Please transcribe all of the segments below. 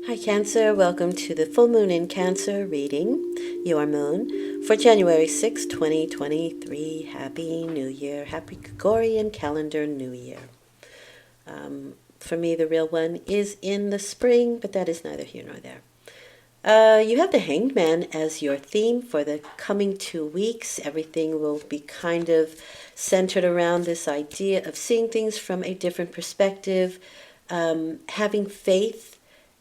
Hi Cancer, welcome to the full moon in Cancer reading, your moon, for January 6, 2023. Happy New Year, happy Gregorian calendar New Year. For me, the real one is in the spring, but that is neither here nor there. You have the Hanged Man as your theme for the coming 2 weeks. Everything will be kind of centered around this idea of seeing things from a different perspective, having faith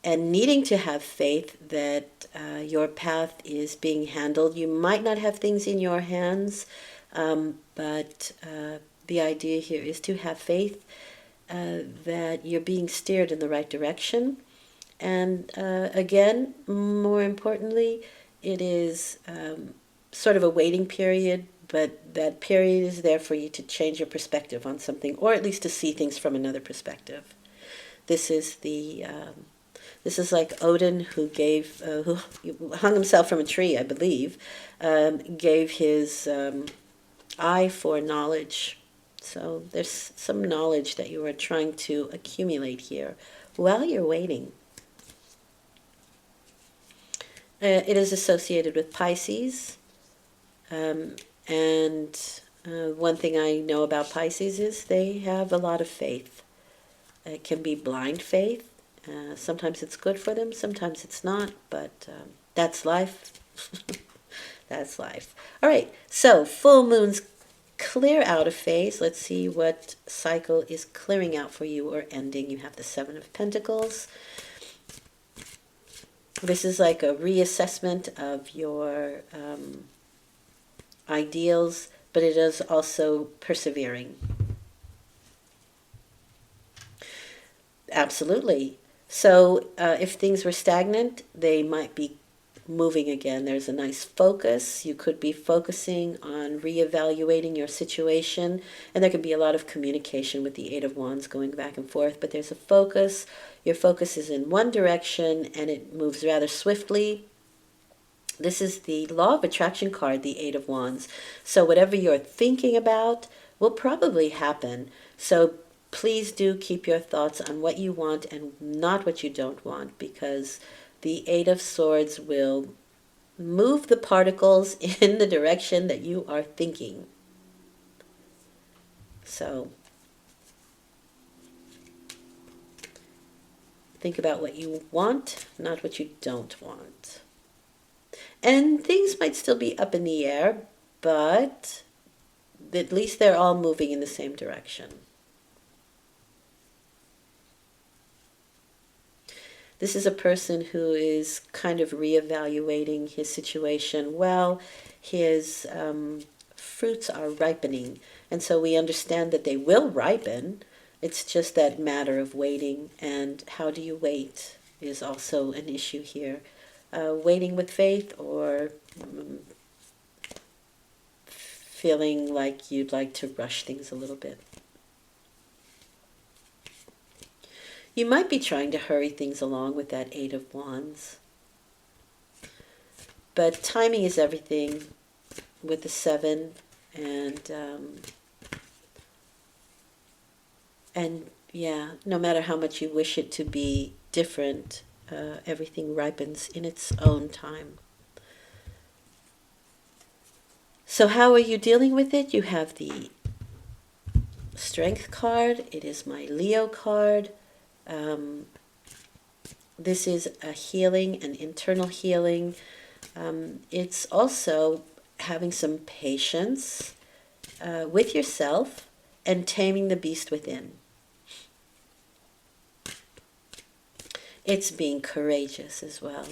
and needing to have faith that your path is being handled. You might not have things in your hands, but the idea here is to have faith that you're being steered in the right direction. And again, more importantly, it is sort of a waiting period, but that period is there for you to change your perspective on something, or at least to see things from another perspective. This is this is like Odin, who who hung himself from a tree, I believe, gave his eye for knowledge. So there's some knowledge that you are trying to accumulate here while you're waiting. It is associated with Pisces, and one thing I know about Pisces is they have a lot of faith. It can be blind faith. Sometimes it's good for them, sometimes it's not, but that's life. That's life. All right, so full moons clear out a phase. Let's see what cycle is clearing out for you or ending. You have the Seven of Pentacles. This is like a reassessment of your ideals, but it is also persevering. Absolutely. So if things were stagnant, they might be moving again. There's a nice focus. You could be focusing on reevaluating your situation, and there could be a lot of communication with the Eight of Wands going back and forth, but there's a focus. Your focus is in one direction, and it moves rather swiftly. This is the Law of Attraction card, the Eight of Wands. So whatever you're thinking about will probably happen. So please do keep your thoughts on what you want and not what you don't want, because the Eight of Swords will move the particles in the direction that you are thinking. So think about what you want, not what you don't want. And things might still be up in the air, but at least they're all moving in the same direction. This is a person who is kind of reevaluating his situation. Well, his fruits are ripening, and so we understand that they will ripen. It's just that matter of waiting, and how do you wait is also an issue here. Waiting with faith, or feeling like you'd like to rush things a little bit. You might be trying to hurry things along with that Eight of Wands. But timing is everything with the Seven, and yeah, no matter how much you wish it to be different, everything ripens in its own time. So how are you dealing with it? You have the Strength card. It is my Leo card. This is a healing, an internal healing. It's also having some patience with yourself and taming the beast within. It's being courageous as well.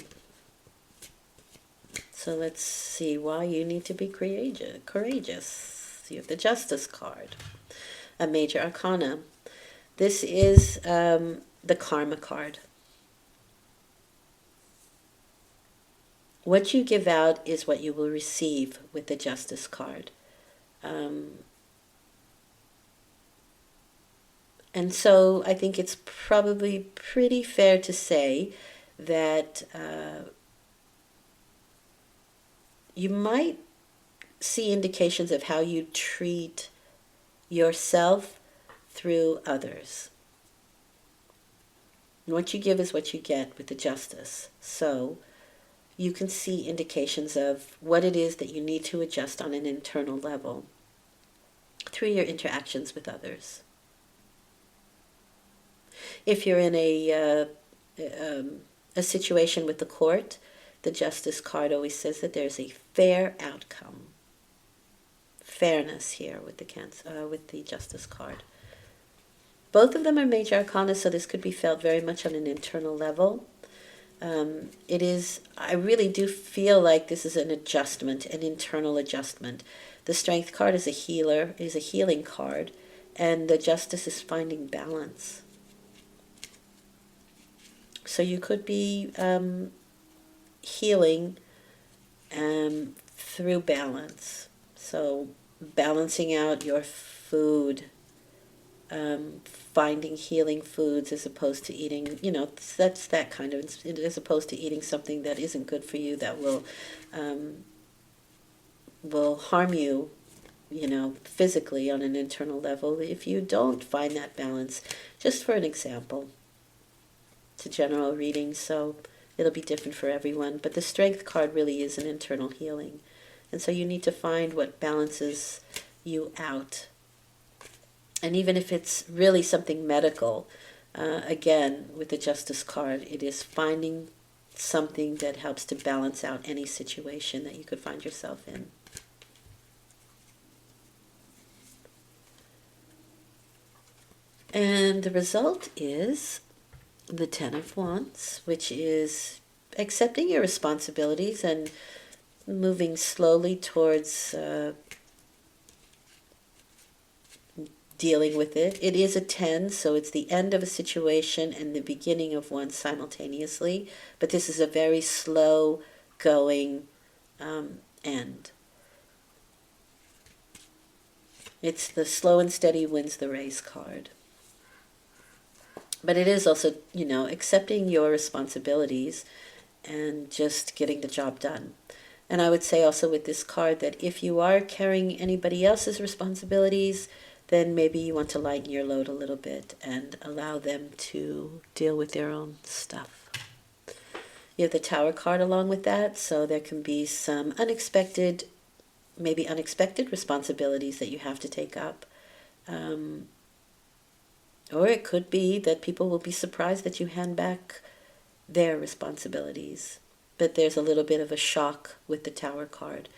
So let's see why you need to be courageous. You have the Justice card, a major arcana. This is the Karma card. What you give out is what you will receive with the Justice card. And so I think it's probably pretty fair to say that you might see indications of how you treat yourself through others. What you give is what you get with the Justice. So you can see indications of what it is that you need to adjust on an internal level through your interactions with others. If you're in a situation with the court, the Justice card always says that there's a fair outcome. Fairness here with the Justice card. Both of them are major arcana, so this could be felt very much on an internal level. I really do feel like this is an adjustment, an internal adjustment. The Strength card is a healing card, and the Justice is finding balance. So you could be healing through balance. So balancing out your food, finding healing foods as opposed to eating, that's that kind of, as opposed to eating something that isn't good for you, that will harm you, physically on an internal level if you don't find that balance. Just for an example. It's a general reading, so it'll be different for everyone. But the Strength card really is an internal healing. And so you need to find what balances you out. And even if it's really something medical, again, with the Justice card, it is finding something that helps to balance out any situation that you could find yourself in. And the result is the Ten of Wands, which is accepting your responsibilities and moving slowly towards dealing with it. It is a 10, so it's the end of a situation and the beginning of one simultaneously, but this is a very slow going end. It's the slow and steady wins the race card. But it is also, accepting your responsibilities and just getting the job done. And I would say also with this card that if you are carrying anybody else's responsibilities, then maybe you want to lighten your load a little bit and allow them to deal with their own stuff. You have the Tower card along with that, so there can be some unexpected responsibilities that you have to take up. Or it could be that people will be surprised that you hand back their responsibilities. But there's a little bit of a shock with the Tower card.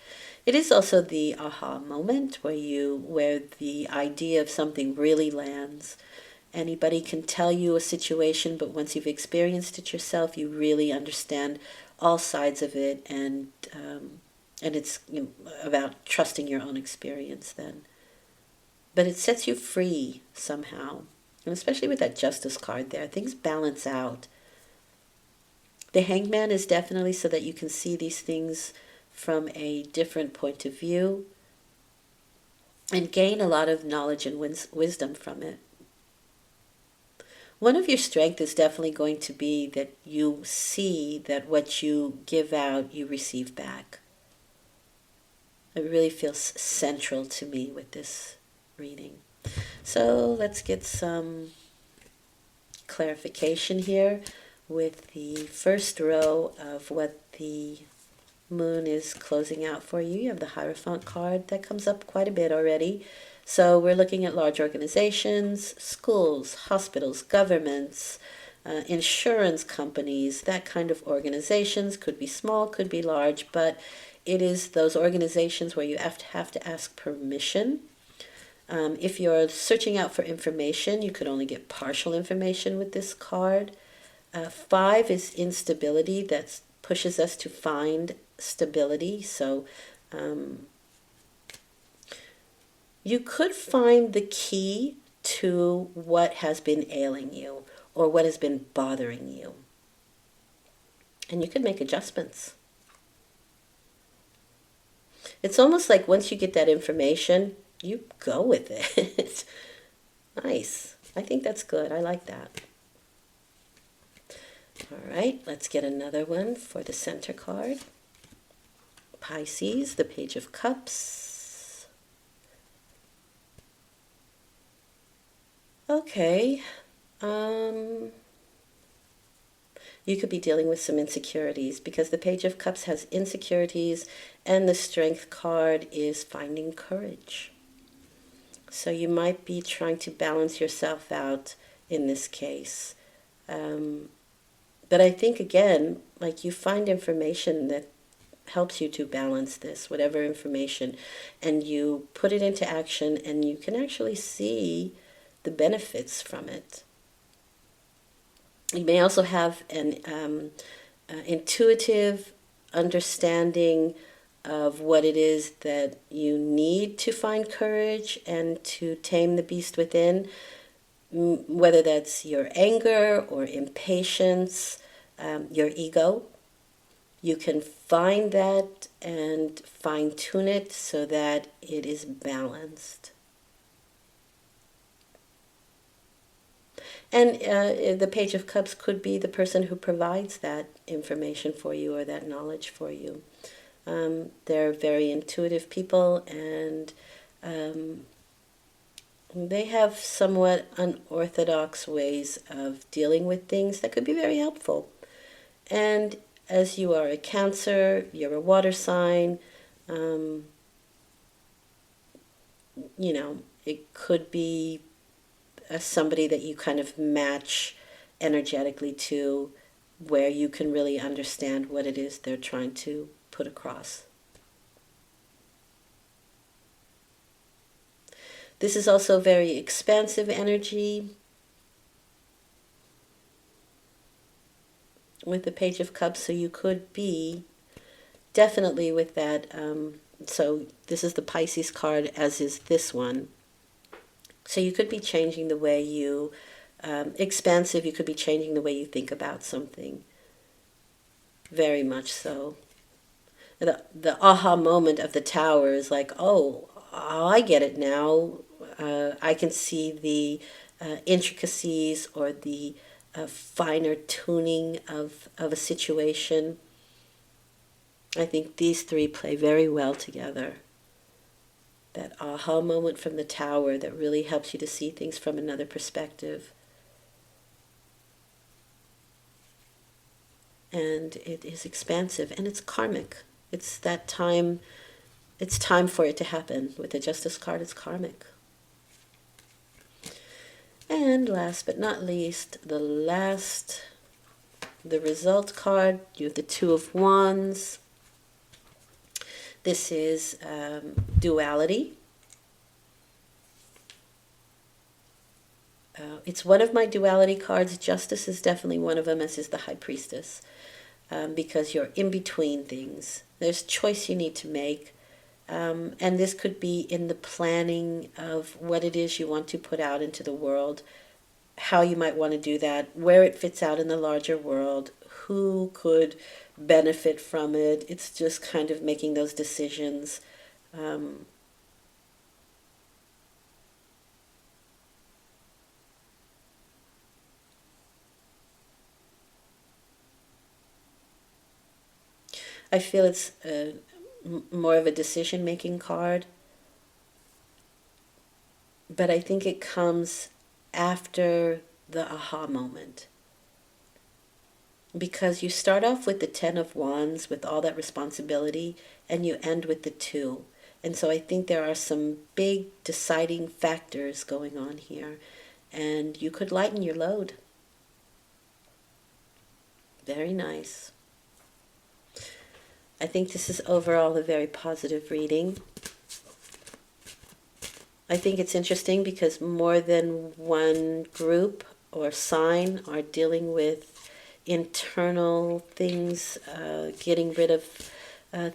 It is also the aha moment where the idea of something really lands. Anybody can tell you a situation, but once you've experienced it yourself, you really understand all sides of it, and it's about trusting your own experience then. But it sets you free somehow. And especially with that Justice card there, things balance out. The Hangman is definitely so that you can see these things from a different point of view and gain a lot of knowledge and wisdom from it. One of your strengths is definitely going to be that you see that what you give out, you receive back. It really feels central to me with this reading. So let's get some clarification here with the first row of what the moon is closing out for you. You have the Hierophant card that comes up quite a bit already. So we're looking at large organizations, schools, hospitals, governments, insurance companies, that kind of organizations. Could be small, could be large, but it is those organizations where you have to ask permission. If you're searching out for information, you could only get partial information with this card. 5 is instability. That pushes us to find stability. So you could find the key to what has been ailing you or what has been bothering you. And you could make adjustments. It's almost like once you get that information, you go with it. Nice. I think that's good. I like that. All right, let's get another one for the center card. Pisces, the Page of Cups. Okay. you could be dealing with some insecurities, because the Page of Cups has insecurities and the Strength card is finding courage. So you might be trying to balance yourself out in this case. But I think, again, like, you find information that helps you to balance this, whatever information, and you put it into action, and you can actually see the benefits from it. You may also have an intuitive understanding of what it is that you need to find courage and to tame the beast within, whether that's your anger or impatience, your ego. You can find that and fine-tune it so that it is balanced. And the Page of Cups could be the person who provides that information for you or that knowledge for you. They're very intuitive people, and they have somewhat unorthodox ways of dealing with things that could be very helpful. And as you are a Cancer, you're a water sign, it could be somebody that you kind of match energetically to, where you can really understand what it is they're trying to put across. This is also very expansive energy with the Page of Cups, so you could be definitely with that. So this is the Pisces card, as is this one. So you could be changing the way you, expansive, you could be changing the way you think about something. Very much so. The aha moment of the Tower is like, oh, I get it now. I can see the intricacies or the finer tuning of a situation. I think these three play very well together. That aha moment from the Tower that really helps you to see things from another perspective. And it is expansive, and it's karmic. It's that time, it's time for it to happen. With the Justice card, it's karmic. And last but not least, the result card, you have the Two of Wands. This is duality. It's one of my duality cards. Justice is definitely one of them, as is the High Priestess, because you're in between things. There's choice you need to make, and this could be in the planning of what it is you want to put out into the world, how you might want to do that, where it fits out in the larger world, who could benefit from it. It's just kind of making those decisions. I feel it's more of a decision-making card, but I think it comes after the aha moment. Because you start off with the Ten of Wands with all that responsibility, and you end with the Two. And so I think there are some big deciding factors going on here, and you could lighten your load. Very nice. I think this is overall a very positive reading. I think it's interesting because more than one group or sign are dealing with internal things, getting rid of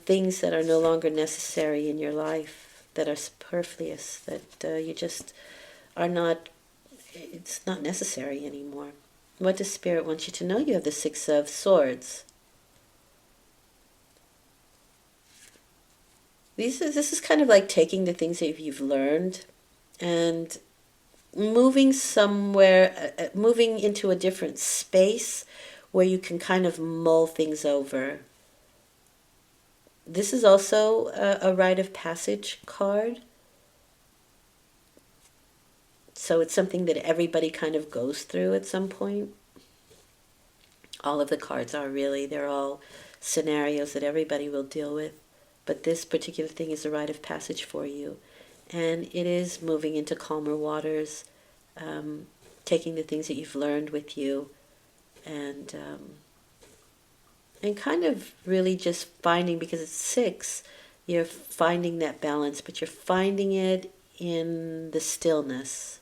things that are no longer necessary in your life, that are superfluous, that you just are not, it's not necessary anymore. What does Spirit want you to know? You have the Six of Swords. This is kind of like taking the things that you've learned and moving somewhere, moving into a different space where you can kind of mull things over. This is also a rite of passage card. So it's something that everybody kind of goes through at some point. All of the cards are really, they're all scenarios that everybody will deal with. But this particular thing is a rite of passage for you. And it is moving into calmer waters, taking the things that you've learned with you, and kind of really just finding, because it's 6, you're finding that balance, but you're finding it in the stillness.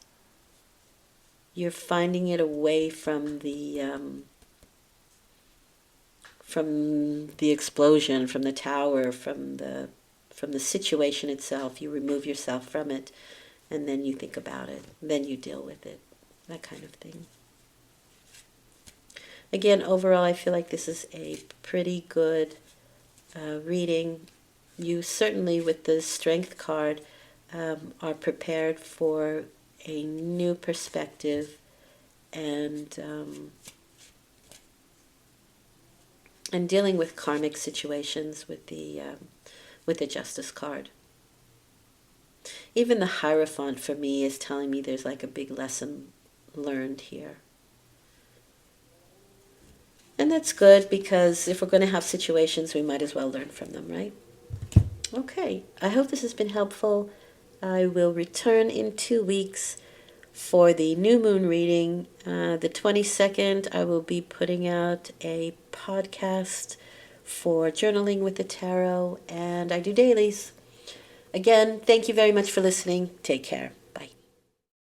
You're finding it away from the explosion, from the tower, from the situation itself. You remove yourself from it, and then you think about it. Then you deal with it. That kind of thing. Again, overall, I feel like this is a pretty good reading. You certainly, with the Strength card, are prepared for a new perspective and dealing with karmic situations with the Justice card. Even the Hierophant for me is telling me there's like a big lesson learned here. And that's good, because if we're going to have situations, we might as well learn from them, right? Okay, I hope this has been helpful. I will return in 2 weeks for the new moon reading. The 22nd, I will be putting out a podcast for journaling with the tarot, and I do dailies. Again, thank you very much for listening. Take care.